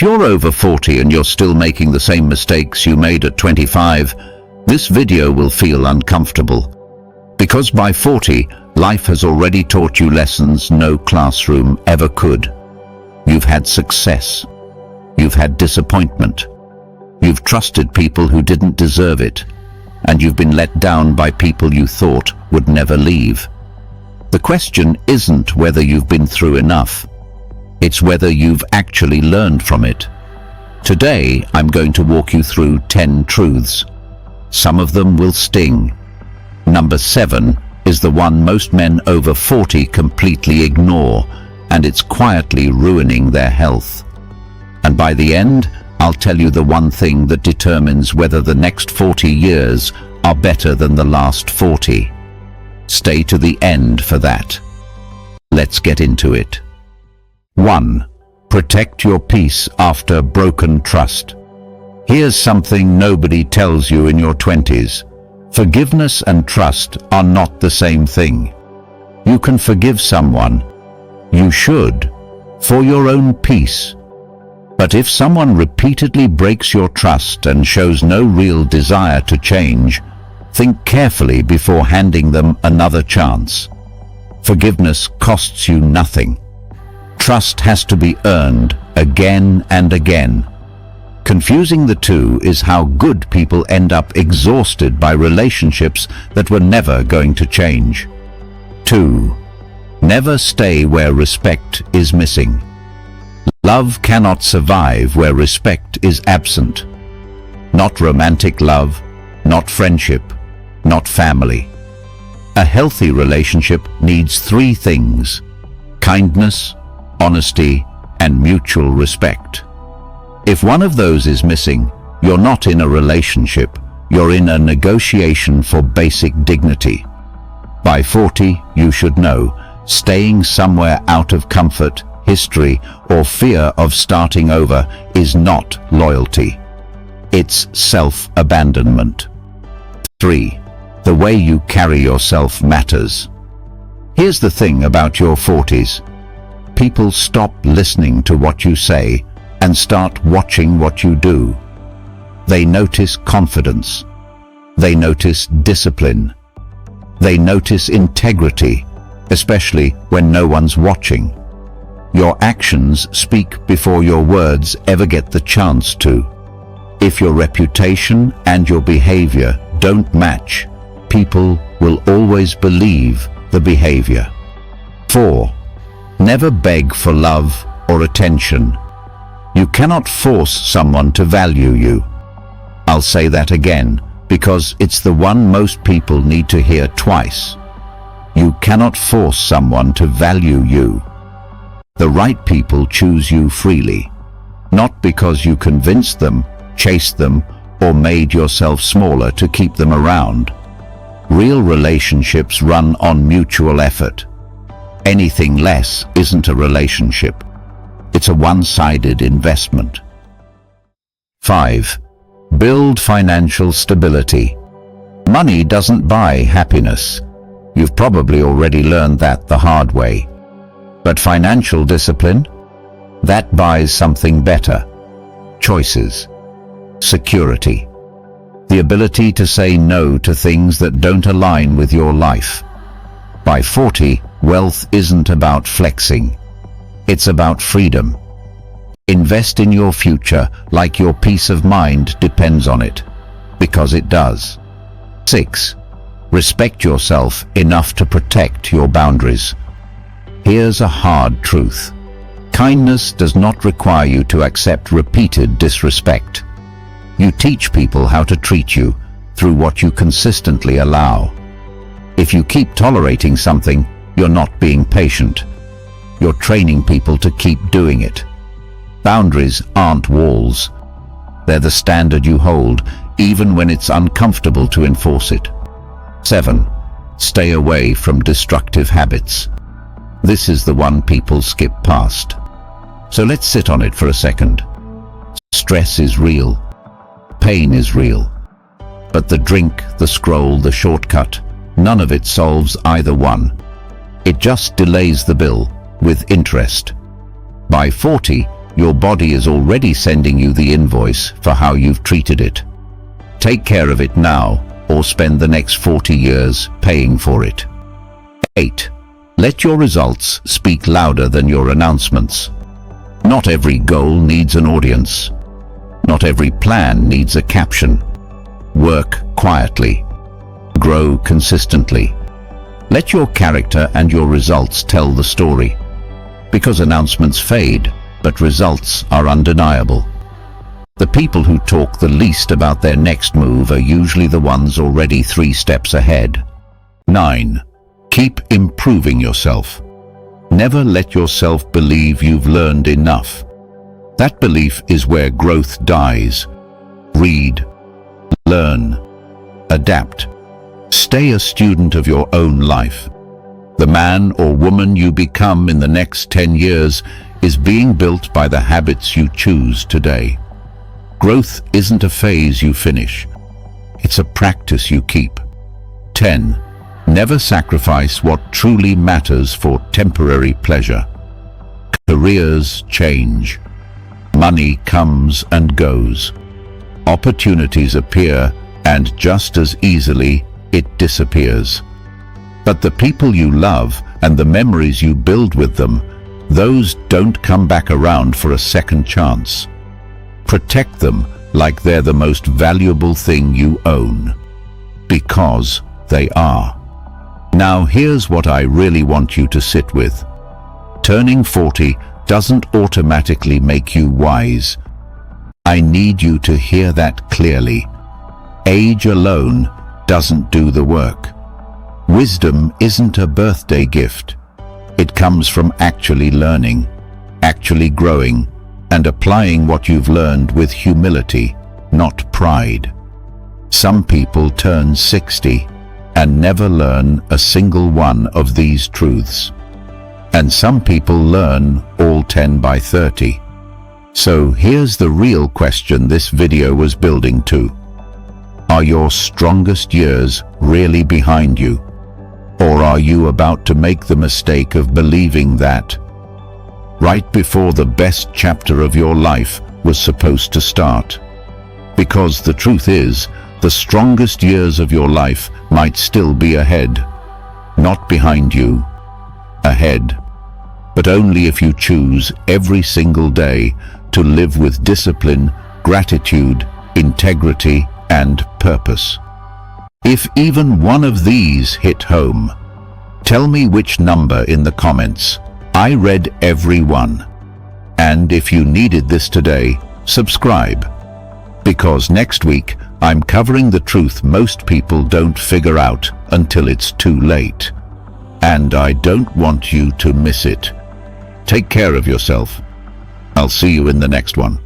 If you're over 40 and you're still making the same mistakes you made at 25, this video will feel uncomfortable. Because by 40, life has already taught you lessons no classroom ever could. You've had success. You've had disappointment. You've trusted people who didn't deserve it. And you've been let down by people you thought would never leave. The question isn't whether you've been through enough. It's whether you've actually learned from it. Today, I'm going to walk you through 10 truths. Some of them will sting. Number 7 is the one most men over 40 completely ignore, and it's quietly ruining their health. And by the end, I'll tell you the one thing that determines whether the next 40 years are better than the last 40. Stay to the end for that. Let's get into it. 1. Protect your peace after broken trust. Here's something nobody tells you in your 20s. Forgiveness and trust are not the same thing. You can forgive someone. You should, for your own peace. But if someone repeatedly breaks your trust and shows no real desire to change, think carefully before handing them another chance. Forgiveness costs you nothing. Trust has to be earned again and again. Confusing the two is how good people end up exhausted by relationships that were never going to change. 2. Never stay where respect is missing. Love cannot survive where respect is absent. Not romantic love, not friendship, not family. A healthy relationship needs 3 things: kindness, honesty, and mutual respect. If one of those is missing, you're not in a relationship, you're in a negotiation for basic dignity. By 40, you should know, staying somewhere out of comfort, history, or fear of starting over is not loyalty. It's self-abandonment. 3. The way you carry yourself matters. Here's the thing about your 40s. People stop listening to what you say and start watching what you do. They notice confidence. They notice discipline. They notice integrity, especially when no one's watching. Your actions speak before your words ever get the chance to. If your reputation and your behavior don't match, people will always believe the behavior. 4. Never beg for love or attention. You cannot force someone to value you. I'll say that again, because it's the one most people need to hear twice. You cannot force someone to value you. The right people choose you freely, not because you convinced them, chased them, or made yourself smaller to keep them around. Real relationships run on mutual effort. Anything less isn't a relationship. It's a one-sided investment. 5. Build financial stability. Money doesn't buy happiness. You've probably already learned that the hard way. But financial discipline? That buys something better. Choices. Security. The ability to say no to things that don't align with your life. By 40, wealth isn't about flexing. It's about freedom. Invest in your future like your peace of mind depends on it, because it does. 6. Respect yourself enough to protect your boundaries. Here's a hard truth. Kindness does not require you to accept repeated disrespect. You teach people how to treat you through what you consistently allow. If you keep tolerating something, you're not being patient. You're training people to keep doing it. Boundaries aren't walls. They're the standard you hold, even when it's uncomfortable to enforce it. 7. Stay away from destructive habits. This is the one people skip past. So let's sit on it for a second. Stress is real. Pain is real. But the drink, the scroll, the shortcut, none of it solves either one. It just delays the bill with interest. By 40, your body is already sending you the invoice for how you've treated it. Take care of it now, or spend the next 40 years paying for it. 8. Let your results speak louder than your announcements. Not every goal needs an audience. Not every plan needs a caption. Work quietly. Grow consistently. Let your character and your results tell the story. Because announcements fade, but results are undeniable. The people who talk the least about their next move are usually the ones already 3 steps ahead. 9. Keep improving yourself. Never let yourself believe you've learned enough. That belief is where growth dies. Read, learn, adapt. Stay a student of your own life. The man or woman you become in the next 10 years is being built by the habits you choose today. Growth isn't a phase you finish. It's a practice you keep. 10. Never sacrifice what truly matters for temporary pleasure. Careers change. Money comes and goes. Opportunities appear, and just as easily, it disappears. But the people you love and the memories you build with them, those don't come back around for a second chance. Protect them like they're the most valuable thing you own. Because they are. Now here's what I really want you to sit with. Turning 40 doesn't automatically make you wise. I need you to hear that clearly. Age alone doesn't do the work. Wisdom isn't a birthday gift. It comes from actually learning, actually growing, and applying what you've learned with humility, not pride. Some people turn 60 and never learn a single one of these truths. And some people learn all 10 by 30. So here's the real question this video was building to. Are your strongest years really behind you? Or are you about to make the mistake of believing that right before the best chapter of your life was supposed to start? Because the truth is, the strongest years of your life might still be ahead. Not behind you, ahead. But only if you choose every single day to live with discipline, gratitude, integrity, and purpose. If even one of these hit home, tell me which number in the comments. I read every one. And if you needed this today, subscribe. Because next week, I'm covering the truth most people don't figure out until it's too late. And I don't want you to miss it. Take care of yourself. I'll see you in the next one.